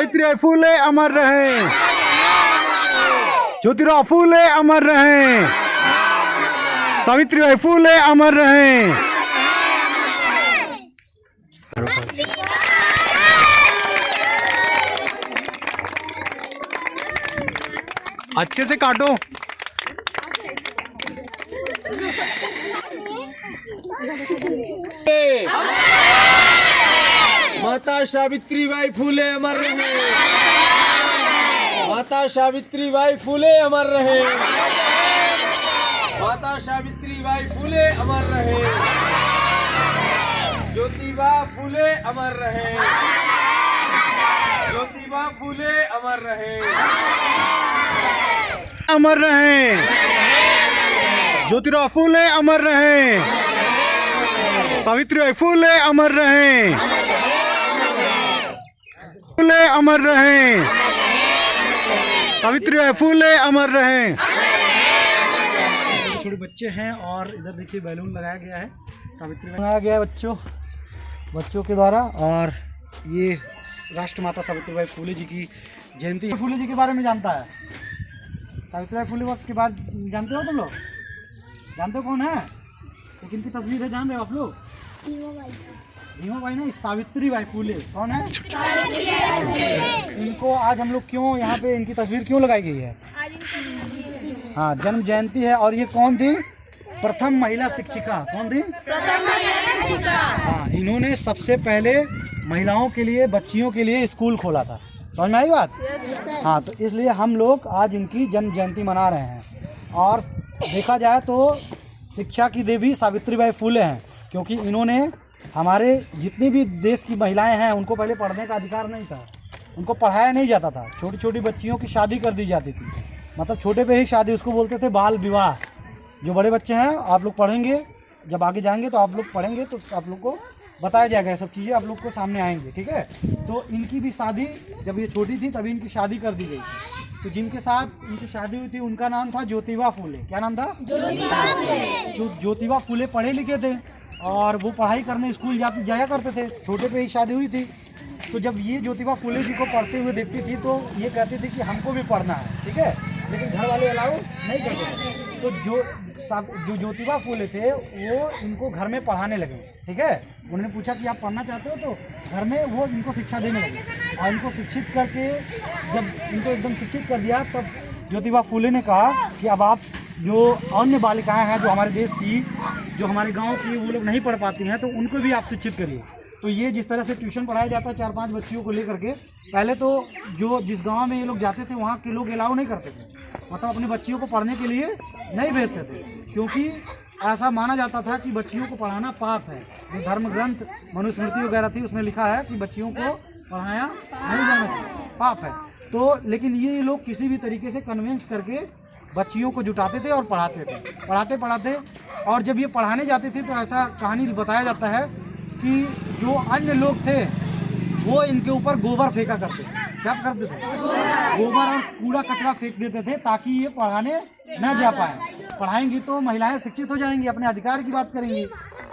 सावित्रीबाई फुले अमर रहे, ज्योतिराव फुले अमर रहे, सावित्रीबाई फुले अमर रहे। अच्छे से काटो। माता सावित्रीबाई फुले अमर रहे, माता सावित्रीबाई फुले अमर रहे, माता सावित्रीबाई फुले अमर रहे, ज्योतिबा फुले अमर रहे, ज्योतिबा फुले अमर रहे, अमर रहे, ज्योतिराव फुले अमर रहे, सावित्रीबाई फुले अमर रहे, फुले अमर रहे, सावित्रीबाई फुले अमर रहे। छोटे बच्चे हैं और इधर देखिए बैलून लगाया गया है, सावित्रीबाई लगाया गया है बच्चों के द्वारा। और ये राष्ट्रमाता सावित्रीबाई फुले जी की जयंती। फुले जी के बारे में जानता है? सावित्रीबाई फुले के बारे जानते हो तुम लोग? जानते हो कौन है? तो किनकी तस्वीर है, जान रहे हो आप लोग? भीमाबाई नहीं, सावित्रीबाई फुले। कौन है? इनको आज हम लोग क्यों यहाँ पे इनकी तस्वीर क्यों लगाई गई है? हाँ, जन्म जयंती है। और ये कौन थी? प्रथम महिला शिक्षिका। कौन थी? प्रथम महिला शिक्षिका। हाँ, इन्होंने सबसे पहले महिलाओं के लिए, बच्चियों के लिए स्कूल खोला था। समझ में आई बात? हाँ, तो इसलिए हम लोग आज इनकी जन्म जयंती मना रहे हैं। और देखा जाए तो शिक्षा की देवी सावित्रीबाई फुले हैं, क्योंकि इन्होंने हमारे जितनी भी देश की महिलाएं हैं उनको पहले पढ़ने का अधिकार नहीं था, उनको पढ़ाया नहीं जाता था। छोटी छोटी बच्चियों की शादी कर दी जाती थी, मतलब छोटे पे ही शादी, उसको बोलते थे बाल विवाह। जो बड़े बच्चे हैं, आप लोग पढ़ेंगे, जब आगे जाएंगे तो आप लोग पढ़ेंगे तो आप लोग को बताया जाएगा, ये सब चीज़ें आप लोग को सामने आएंगे, ठीक है। तो इनकी भी शादी, जब ये छोटी थी तभी इनकी शादी कर दी गई थी। तो जिनके साथ इनकी शादी हुई थी उनका नाम था ज्योतिबा फुले। क्या नाम था? ज्योतिबा फुले पढ़े लिखे थे और वो पढ़ाई करने स्कूल जाया करते थे। छोटे पे ही शादी हुई थी। तो जब ये ज्योतिबा फुले जी को पढ़ते हुए देखती थी तो ये कहती थी कि हमको भी पढ़ना है, ठीक है, लेकिन घर वाले अलाउ नहीं करते थे। तो जो ज्योतिबा फुले थे वो इनको घर में पढ़ाने लगे, ठीक है। उन्होंने पूछा कि आप पढ़ना चाहते हो, तो घर में वो इनको शिक्षा देने लगे। और इनको शिक्षित करके जब इनको एकदम शिक्षित कर दिया, तब ज्योतिबा फुले ने कहा कि अब आप जो अन्य बालिकाएं हैं जो हमारे देश की, जो हमारे गांव की, वो लोग नहीं पढ़ पाती हैं, तो उनको भी आप शिक्षित करिए। तो ये जिस तरह से ट्यूशन पढ़ाया जाता है 4-5 बच्चियों को लेकर के, पहले तो जो जिस गांव में ये लोग जाते थे वहाँ के लोग अलाउ नहीं करते थे, मतलब अपनी बच्चियों को पढ़ने के लिए नहीं भेजते थे, क्योंकि ऐसा माना जाता था कि बच्चियों को पढ़ाना पाप है। जो धर्म ग्रंथ मनुस्मृति वगैरह थी उसमें लिखा है कि बच्चियों को पढ़ाया नहीं जाना चाहिए, पाप है। तो लेकिन ये लोग किसी भी तरीके से कन्विंस करके बच्चियों को जुटाते थे और पढ़ाते थे, पढ़ाते। और जब ये पढ़ाने जाते थे तो ऐसा कहानी बताया जाता है कि जो अन्य लोग थे वो इनके ऊपर गोबर फेंका करते थे। क्या करते थे? गोबर और कूड़ा कचरा फेंक देते थे ताकि ये पढ़ाने न जा पाए। पढ़ाएंगी तो महिलाएं शिक्षित हो जाएंगी, अपने अधिकार की बात करेंगी,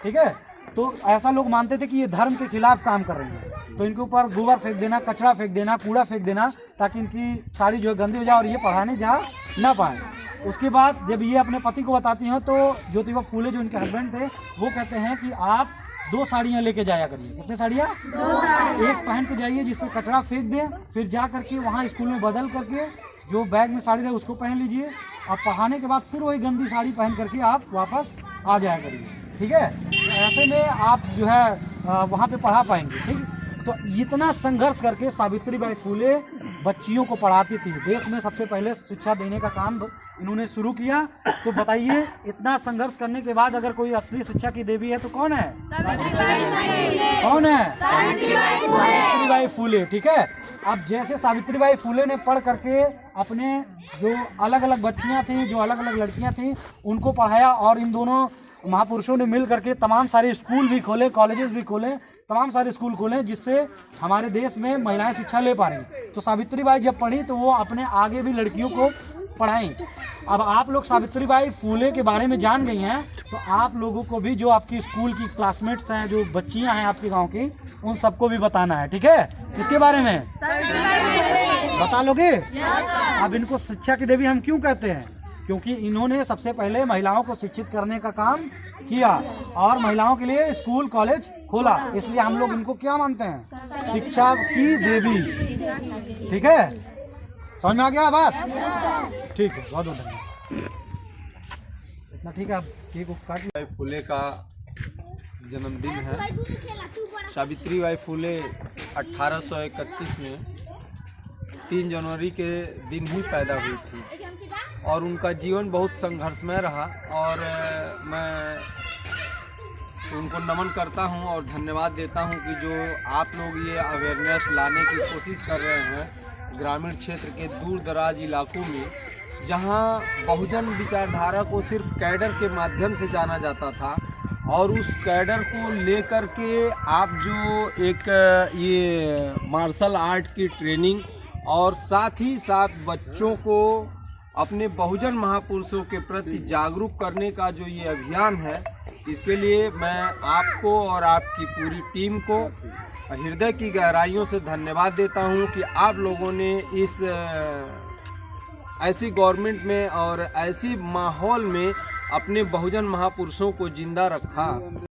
ठीक है। तो ऐसा लोग मानते थे कि ये धर्म के खिलाफ काम कर रही है, तो इनके ऊपर गोबर फेंक देना, कचरा फेंक देना, कूड़ा फेंक देना, ताकि इनकी साड़ी जो है गंदी हो जाए और ये पढ़ाने जा ना पाए। उसके बाद जब ये अपने पति को बताती हैं तो ज्योतिबा फुले जो इनके हस्बैंड थे वो कहते हैं कि आप 2 साड़ियाँ लेके जाया करिए। कितने साड़ियाँ? 2 एक पहन के जाइए जिस पर कचरा फेंक दें, फिर जा करके वहाँ स्कूल में बदल करके जो बैग में साड़ी रहे उसको पहन लीजिए, और पढ़ाने के बाद फिर वही गंदी साड़ी पहन करके आप वापस आ जाया करिए, ठीक है। ऐसे में आप जो है वहाँ पे पढ़ा पाएंगे, ठीक। तो इतना संघर्ष करके सावित्रीबाई फुले बच्चियों को पढ़ाती थी। देश में सबसे पहले शिक्षा देने का काम इन्होंने शुरू किया। तो बताइए, इतना संघर्ष करने के बाद अगर कोई असली शिक्षा की देवी है तो कौन है? कौन है? सावित्रीबाई फुले, ठीक है। अब जैसे सावित्रीबाई फुले ने पढ़ करके अपने जो अलग अलग बच्चियां थीं, जो अलग अलग लड़कियां थीं, उनको पढ़ाया, और इन दोनों महापुरुषों ने मिल करके तमाम सारे स्कूल भी खोले, कॉलेजेस भी खोले, तमाम सारे स्कूल खोले, जिससे हमारे देश में महिलाएं शिक्षा ले पा रही। तो सावित्रीबाई जब पढ़ी तो वो अपने आगे भी लड़कियों को पढ़ाई। अब आप लोग सावित्रीबाई फुले के बारे में जान गई हैं, तो आप लोगों को भी, जो आपकी स्कूल की क्लासमेट्स हैं, जो बच्चियां हैं आपके गांव की, उन सबको भी बताना है, ठीक है। किसके बारे में? बता लोगे? अब इनको शिक्षा की देवी हम क्यों कहते हैं? क्योंकि इन्होंने सबसे पहले महिलाओं को शिक्षित करने का काम किया और महिलाओं के लिए स्कूल कॉलेज खोला, इसलिए हम लोग इनको क्या मानते हैं? शिक्षा की देवी। ठीक है, समझ में आ गया बात? ठीक है, बहुत बहुत धन्यवाद। इतना ठीक है, अब केक को काट लो। फुले का जन्मदिन है। सावित्रीबाई फुले 1831 में 3 जनवरी के दिन ही पैदा हुई थी और उनका जीवन बहुत संघर्षमय रहा और मैं उनको नमन करता हूं और धन्यवाद देता हूं कि जो आप लोग ये अवेयरनेस लाने की कोशिश कर रहे हैं ग्रामीण क्षेत्र के दूर दराज इलाकों में, जहां बहुजन विचारधारा को सिर्फ कैडर के माध्यम से जाना जाता था और उस कैडर को लेकर के आप जो एक ये मार्शल आर्ट की ट्रेनिंग और साथ ही साथ बच्चों को अपने बहुजन महापुरुषों के प्रति जागरूक करने का जो ये अभियान है, इसके लिए मैं आपको और आपकी पूरी टीम को हृदय की गहराइयों से धन्यवाद देता हूं कि आप लोगों ने इस ऐसी गवर्नमेंट में और ऐसी माहौल में अपने बहुजन महापुरुषों को जिंदा रखा।